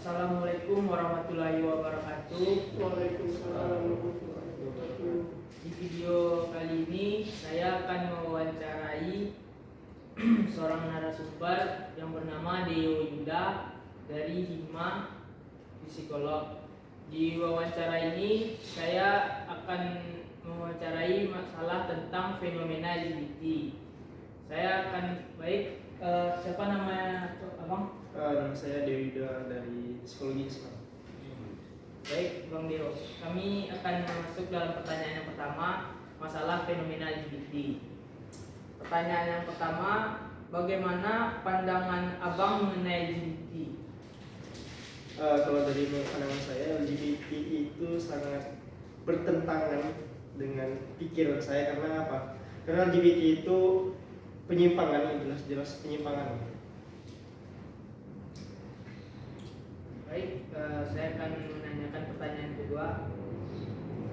Assalamualaikum warahmatullahi wabarakatuh. Waalaikumsalam warahmatullahi wabarakatuh. Di video kali ini saya akan mewawancarai seorang narasumber yang bernama Deo Yuda dari Hima Psikolog. Di wawancara ini saya akan mewawancarai masalah tentang fenomena LGBT. Saya akan siapa namanya Abang? Nama saya Dewi Yuda dari Psikologi Islam. Baik, Bang Deo. Kami akan masuk dalam pertanyaan yang pertama, masalah fenomena LGBT. Pertanyaan yang pertama, bagaimana pandangan Abang mengenai LGBT? Kalau dari pandangan saya, LGBT itu sangat bertentangan dengan pikiran saya. Karena apa? Karena LGBT itu penyimpangan, jelas-jelas penyimpangan. Baik, saya akan menanyakan pertanyaan kedua.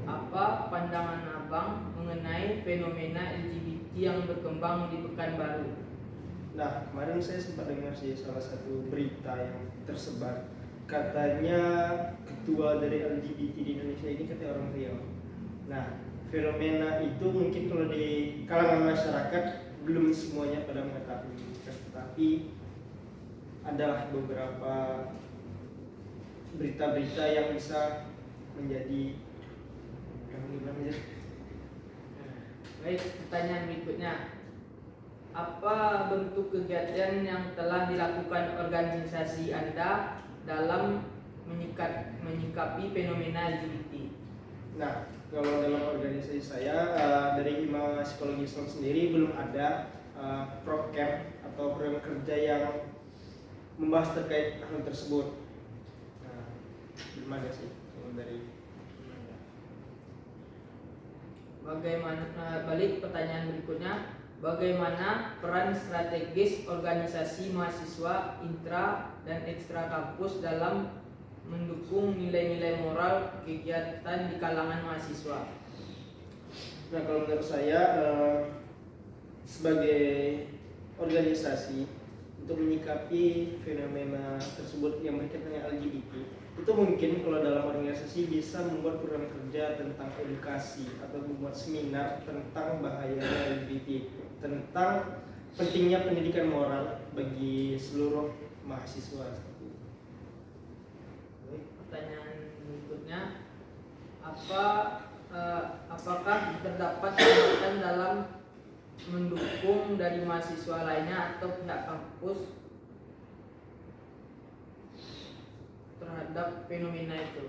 Apa pandangan Abang mengenai fenomena LGBT yang berkembang di Pekanbaru? Nah, kemarin saya sempat dengar sih salah satu berita yang tersebar. Katanya ketua dari LGBT di Indonesia ini katanya orang Riau. Nah, fenomena itu mungkin kalau di kalangan masyarakat belum semuanya pada mengetahui, tetapi adalah beberapa berita-berita yang bisa menjadi Baik, pertanyaan berikutnya. Apa bentuk kegiatan yang telah dilakukan organisasi Anda dalam menyikapi fenomena LGBT? Nah, kalau dalam organisasi saya dari Hima Psikologi Islam sendiri belum ada program atau program kerja yang membahas terkait hal tersebut. Belum ada sih dari. Balik pertanyaan berikutnya, bagaimana peran strategis organisasi mahasiswa intra dan ekstra kampus dalam mendukung nilai-nilai moral kegiatan di kalangan mahasiswa? Nah, kalau menurut saya sebagai organisasi untuk menyikapi fenomena tersebut yang berkaitan dengan LGBT, itu mungkin kalau dalam organisasi bisa membuat program kerja tentang edukasi atau membuat seminar tentang bahayanya LGBT, tentang pentingnya pendidikan moral bagi seluruh mahasiswa. Pertanyaan berikutnya, apakah terdapat hambatan dalam mendukung dari mahasiswa lainnya atau pihak kampus terhadap fenomena itu?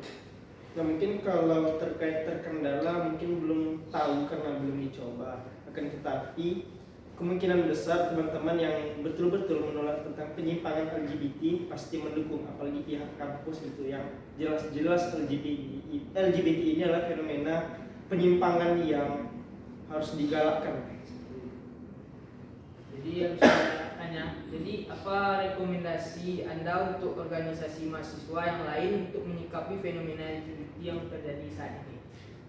Nah, mungkin kalau terkait terkendala mungkin belum tahu karena belum dicoba. Akan tetapi kemungkinan besar teman-teman yang betul-betul menolak tentang penyimpangan LGBT pasti mendukung, apalagi pihak kampus itu yang jelas-jelas LGBT ini adalah fenomena penyimpangan yang harus digalakkan. Jadi yang saya tanya, jadi apa rekomendasi Anda untuk organisasi mahasiswa yang lain untuk menyikapi fenomena LGBT yang terjadi saat ini?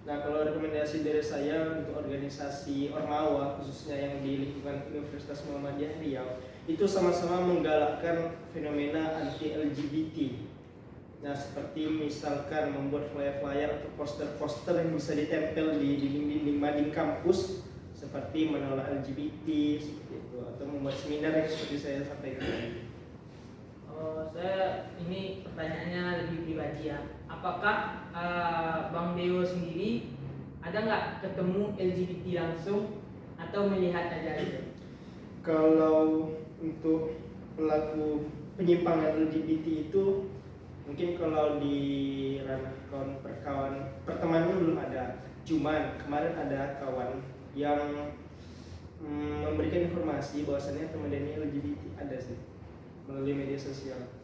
Nah, kalau rekomendasi dari saya untuk organisasi Ormawa khususnya yang di lingkungan Universitas Muhammadiyah Riau itu sama-sama menggalakkan fenomena anti LGBT. Nah, seperti misalkan membuat flyer-flyer atau poster-poster yang bisa ditempel di dinding-dinding mading kampus seperti menolak LGBT seperti itu, atau membuat seminar yang seperti saya sampaikan. Saya ini pertanyaannya lebih pribadi ya. Apakah Bang Deo sendiri ada nggak ketemu LGBT langsung atau melihat aja gitu? Kalau untuk pelaku penyimpangan LGBT itu mungkin kalau di ranah pertemanan belum ada. Cuman kemarin ada kawan yang memberikan informasi bahwasannya teman dia ini LGBT ada sih melalui media sosial.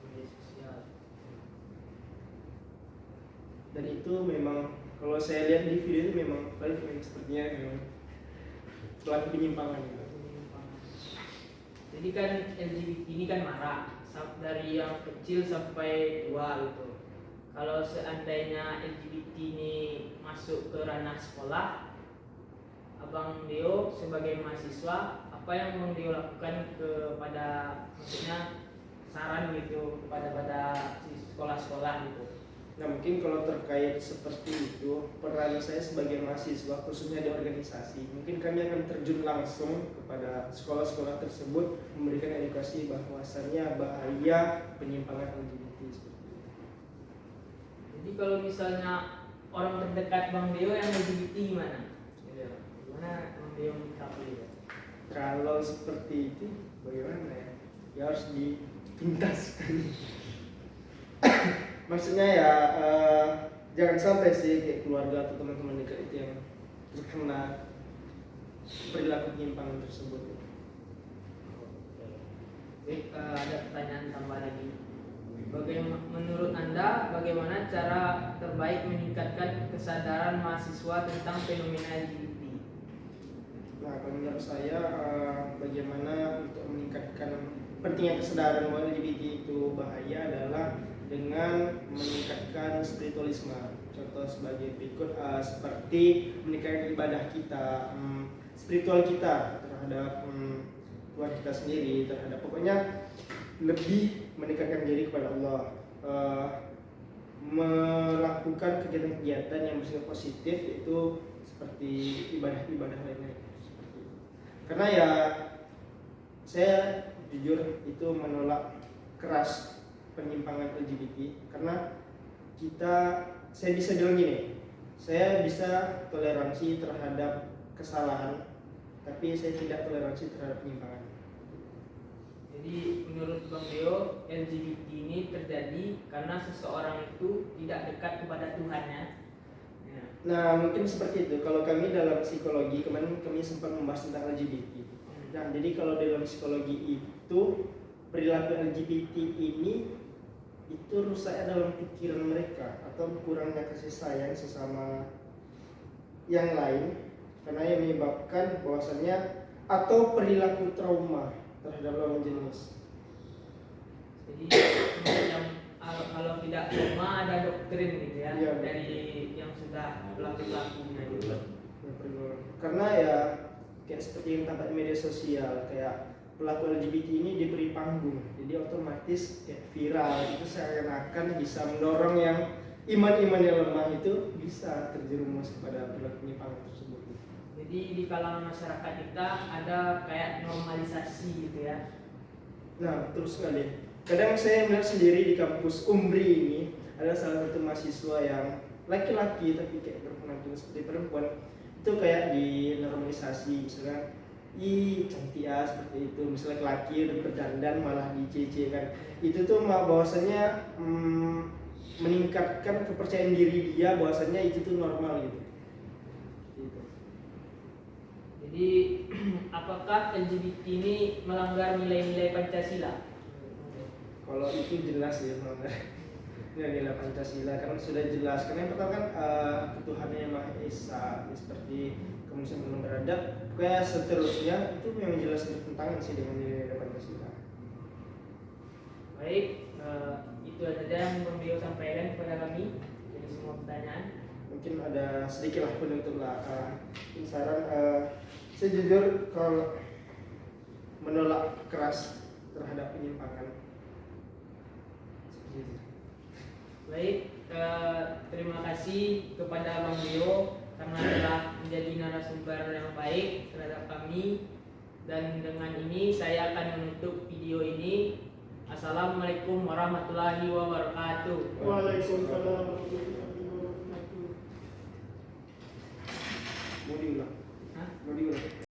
Dan itu memang kalau saya lihat di video itu memang sepertinya memang pelaku penyimpangan gitu. Jadi kan LGBT ini kan marah dari yang kecil sampai tua gitu. Kalau seandainya LGBT ini masuk ke ranah sekolah, Abang Deo sebagai mahasiswa, apa yang Bang Deo lakukan kepada, maksudnya saran gitu kepada si sekolah-sekolah gitu. Nah mungkin kalau terkait seperti itu, peran saya sebagai mahasiswa khususnya di organisasi, mungkin kami akan terjun langsung kepada sekolah-sekolah tersebut, memberikan edukasi bahwasannya bahaya penyimpangan LGBT seperti itu. Jadi kalau misalnya orang terdekat Bang Deo yang LGBT gimana? Iya. Gimana Bang Deo menyikapi itu? Kalau seperti itu bagaimana ya? Ya harus dituntaskan. Maksudnya ya jangan sampai sih kayak keluarga atau teman-teman dekat itu yang terkena perilaku penyimpangan tersebut. Baik, ada pertanyaan tambah lagi. Menurut Anda bagaimana cara terbaik meningkatkan kesadaran mahasiswa tentang fenomena LGBT? Nah, kalau menurut saya bagaimana untuk meningkatkan pentingnya kesadaran bahwa LGBT itu bahaya adalah dengan meningkatkan spiritualisme. Contoh sebagai berikut seperti meningkatkan ibadah kita, spiritual kita terhadap Tuhan kita sendiri, terhadap pokoknya lebih mendekatkan diri kepada Allah, melakukan kegiatan-kegiatan yang bersifat positif itu seperti ibadah-ibadah lainnya seperti itu. Karena ya saya jujur itu menolak keras penyimpangan LGBT karena saya bisa bilang gini, saya bisa toleransi terhadap kesalahan tapi saya tidak toleransi terhadap penyimpangan. Jadi menurut Bang Deo, LGBT ini terjadi karena seseorang itu tidak dekat kepada Tuhannya. Ya. Nah mungkin seperti itu. Kalau kami dalam psikologi kemarin kami sempat membahas tentang LGBT. Nah jadi kalau dalam psikologi itu perilaku LGBT ini itu rusaknya dalam pikiran mereka atau kurangnya kasih sayang sesama yang lain karena yang menyebabkan bahwasannya atau perilaku trauma terhadap lawan jenis. Jadi yang kalau tidak trauma ada doktrin gitu ya, Ya dari yang sudah pelaku-pelakunya gitu. Karena ya kayak seperti yang tampak di media sosial kayak pelaku LGBT ini diberi panggung, jadi otomatis kayak viral itu seakan-akan bisa mendorong yang iman-iman yang lemah itu bisa terjerumus pada perilaku penyimpangan tersebut. Jadi di kalangan masyarakat kita ada kayak normalisasi gitu ya. Nah betul sekali. Kadang saya melihat sendiri di kampus Umbri ini ada salah satu mahasiswa yang laki-laki tapi kayak berpenampilan seperti perempuan itu kayak di normalisasi misalnya cantik ya seperti itu, misalnya laki udah berdandan malah dicece-kan. Itu tuh bahwasanya meningkatkan kepercayaan diri dia bahwasanya itu tuh normal gitu. Jadi apakah LGBT ini melanggar nilai-nilai Pancasila? Kalau itu jelas ya melanggar nilai Pancasila karena sudah jelas. Karena yang pertama kan Tuhan yang Maha Esa seperti kemanusiaan yang beradab, kayak seterusnya itu memang jelas bertentangan sih dengan nilai Pancasila. Baik, itu saja yang Bang Deo sampaikan kepada kami dari semua pertanyaan. Mungkin ada sedikit lah penutup lah saran. Saya jujur kalau menolak keras terhadap penyimpangan. Baik, terima kasih kepada Bang Deo karena telah menjadi narasumber yang baik terhadap kami. Dan dengan ini saya akan menutup video ini. Assalamualaikum warahmatullahi wabarakatuh. Waalaikumsalam warahmatullahi wabarakatuh. Mau diulang? Hah? Mau diulang?